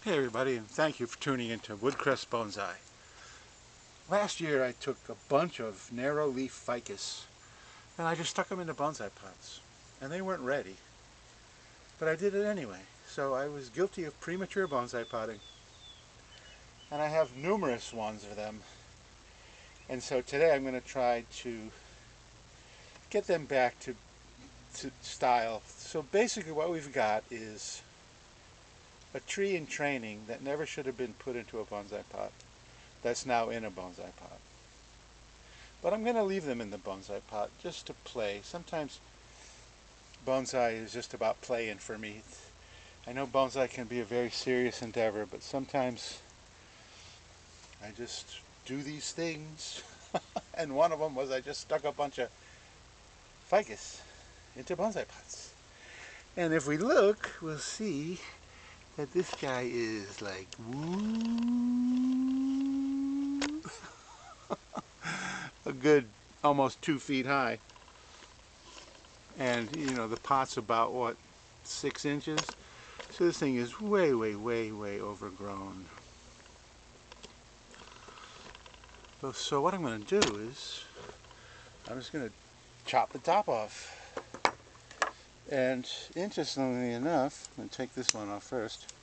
Hey everybody, and thank you for tuning into Woodcrest Bonsai. Last year I took a bunch of narrow leaf ficus and I just stuck them into bonsai pots. And they weren't ready, but I did it anyway. So I was guilty of premature bonsai potting. And I have numerous ones of them. And so today I'm going to try to get them back to style. So basically what we've got is a tree in training that never should have been put into a bonsai pot that's now in a bonsai pot. But I'm going to leave them in the bonsai pot just to play. Sometimes bonsai is just about playing for me. I know bonsai can be a very serious endeavor, but sometimes I just do these things. And one of them was I just stuck a bunch of ficus into bonsai pots. And if we look, we'll see that this guy is like, woo, a good almost 2 feet high. And you know, the pot's about what, 6 inches? So this thing is way overgrown. So what I'm going to do is I'm just going to chop the top off. And interestingly enough, I'm going to take this one off first.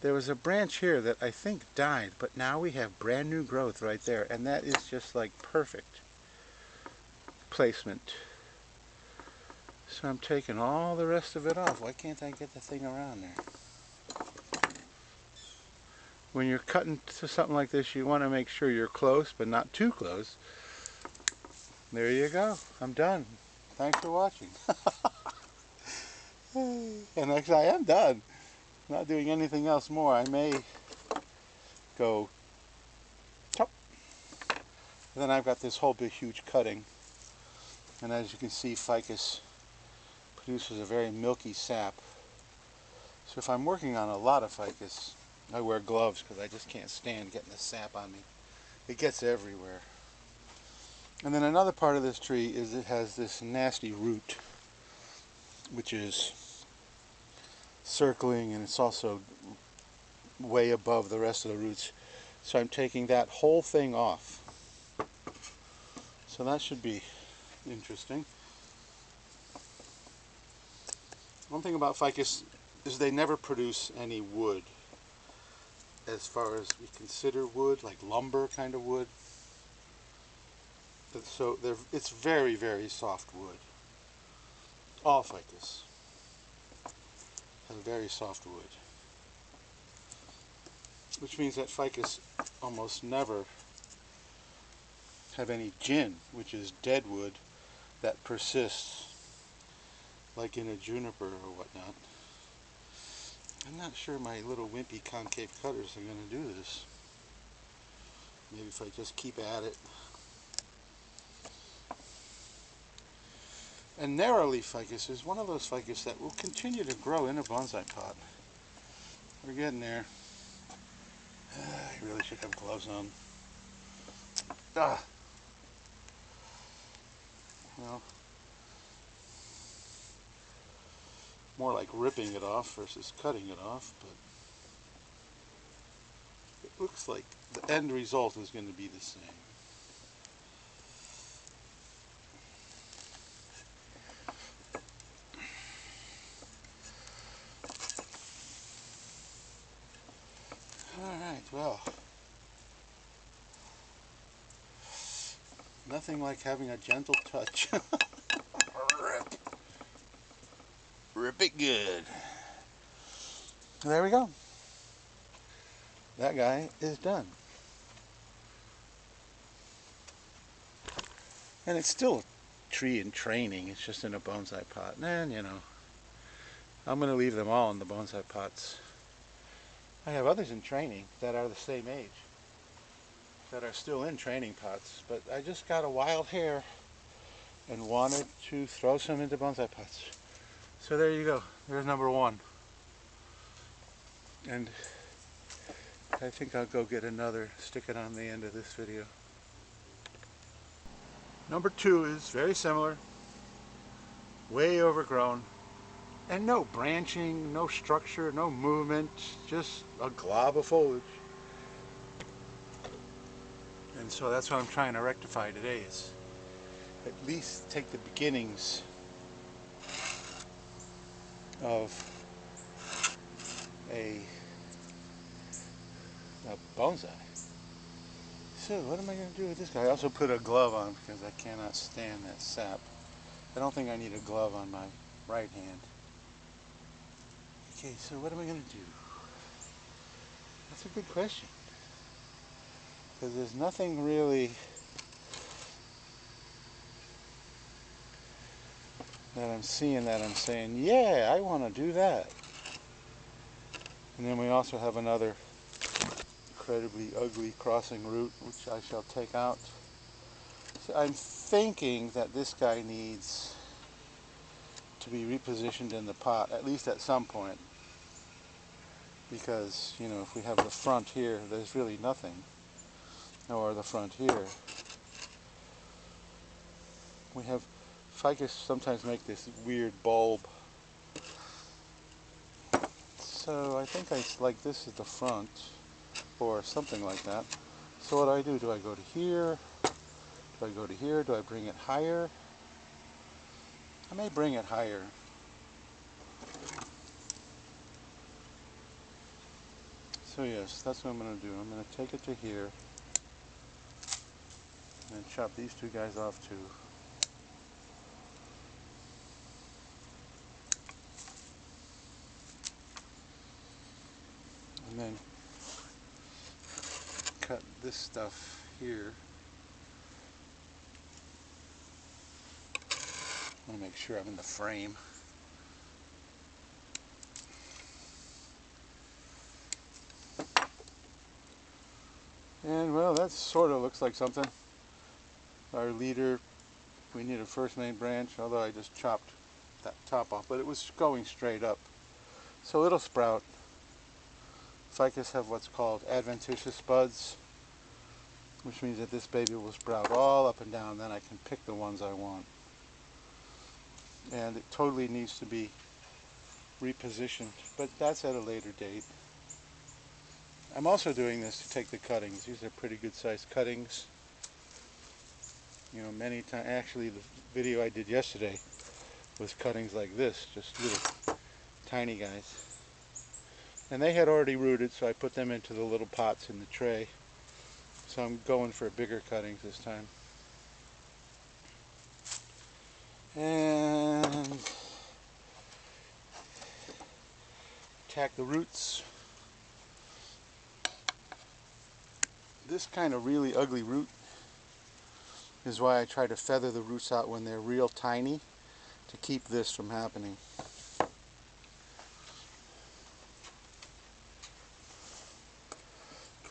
There was a branch here that I think died, but now we have brand new growth right there, and that is just like perfect placement. So I'm taking all the rest of it off. Why can't I get the thing around there? When you're cutting to something like this, you want to make sure you're close, but not too close. There you go. I'm done. Thanks for watching. And actually I am done. Not doing anything else more. I may go chop. And then I've got this whole big huge cutting. And as you can see, ficus produces a very milky sap. So if I'm working on a lot of ficus, I wear gloves because I just can't stand getting the sap on me. It gets everywhere. And then another part of this tree is it has this nasty root, which is circling, and it's also way above the rest of the roots. So I'm taking that whole thing off. So that should be interesting. One thing about ficus is they never produce any wood, as far as we consider wood, like lumber kind of wood. So it's very soft wood. All ficus have very soft wood, which means that ficus almost never have any gin, which is dead wood that persists, like in a juniper or whatnot. I'm not sure my little wimpy concave cutters are going to do this. Maybe if I just keep at it. And narrow leaf ficus is one of those ficus that will continue to grow in a bonsai pot. We're getting there. I really should have gloves on. Well, more like ripping it off versus cutting it off, but it looks like the end result is going to be the same. Alright, well, nothing like having a gentle touch. Rip it good. There we go. That guy is done. And it's still a tree in training. It's just in a bonsai pot. And, you know, I'm going to leave them all in the bonsai pots. I have others in training that are the same age, that are still in training pots. But I just got a wild hair and wanted to throw some into bonsai pots. So there you go. There's number one. And I think I'll go get another, stick it on the end of this video. Number two is very similar, way overgrown. And no branching, no structure, no movement, just a glob of foliage. And so that's what I'm trying to rectify today, is at least take the beginnings of a bonsai. So what am I going to do with this guy? I also put a glove on because I cannot stand that sap. I don't think I need a glove on my right hand. Okay, so what am I going to do? That's a good question. Because there's nothing really that I'm seeing that I'm saying, yeah, I want to do that. And then we also have another incredibly ugly crossing root, which I shall take out. So I'm thinking that this guy needs to be repositioned in the pot, at least at some point. Because, you know, if we have the front here, there's really nothing. Or the front here. We have ficus sometimes make this weird bulb. So I think I like this is the front, or something like that. So what do? Do I go to here? Do I go to here? Do I bring it higher? I may bring it higher. So yes, that's what I'm going to do. I'm going to take it to here and chop these two guys off too. And then cut this stuff here. I want to make sure I'm in the frame. And well, that sort of looks like something. Our leader, we need a first main branch, although I just chopped that top off, but it was going straight up. So it'll sprout. Ficus have what's called adventitious buds, which means that this baby will sprout all up and down, then I can pick the ones I want. And it totally needs to be repositioned, but that's at a later date. I'm also doing this to take the cuttings. These are pretty good sized cuttings. You know, many times, actually the video I did yesterday was cuttings like this, just little tiny guys. And they had already rooted, so I put them into the little pots in the tray. So I'm going for bigger cuttings this time. And attack the roots. This kind of really ugly root is why I try to feather the roots out when they're real tiny to keep this from happening.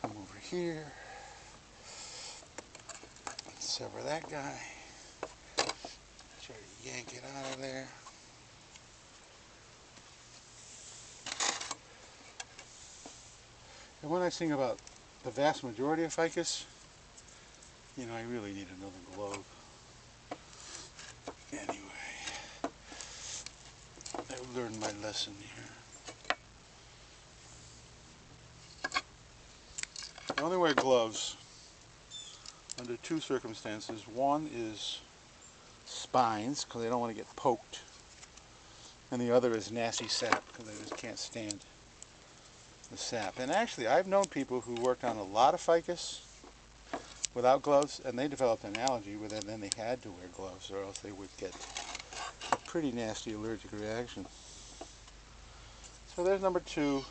Come over here, sever that guy, try to yank it out of there. And one nice thing about the vast majority of ficus, you know, I really need another globe. Anyway, I've learned my lesson here. I only wear gloves under two circumstances. One is spines, because I don't want to get poked. And the other is nasty sap, because I just can't stand the sap. And actually, I've known people who worked on a lot of ficus without gloves, and they developed an allergy with it, and then they had to wear gloves, or else they would get a pretty nasty allergic reaction. So there's number two.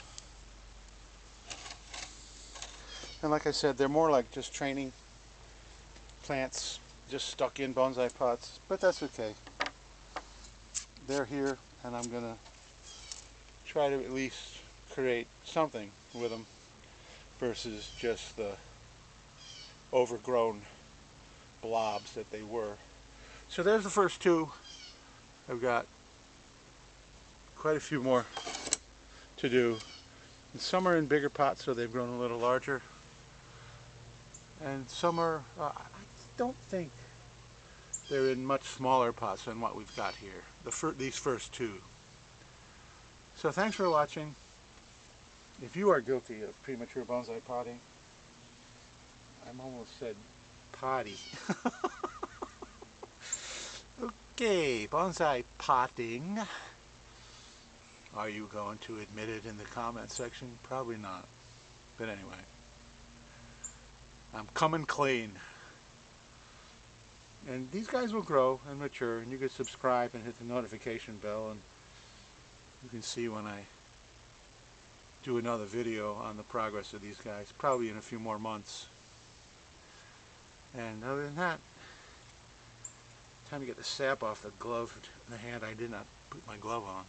And like I said, they're more like just training plants, just stuck in bonsai pots, but that's okay. They're here, and I'm going to try to at least create something with them versus just the overgrown blobs that they were. So there's the first two. I've got quite a few more to do. And some are in bigger pots, so they've grown a little larger. And some are, I don't think they're in much smaller pots than what we've got here. These first two. So thanks for watching. If you are guilty of premature bonsai potting, I'm almost said potty. Okay, bonsai potting. Are you going to admit it in the comment section? Probably not. But anyway, I'm coming clean. And these guys will grow and mature, and you can subscribe and hit the notification bell, and you can see when I do another video on the progress of these guys, probably in a few more months. And other than that, time to get the sap off the glove, the hand I did not put my glove on.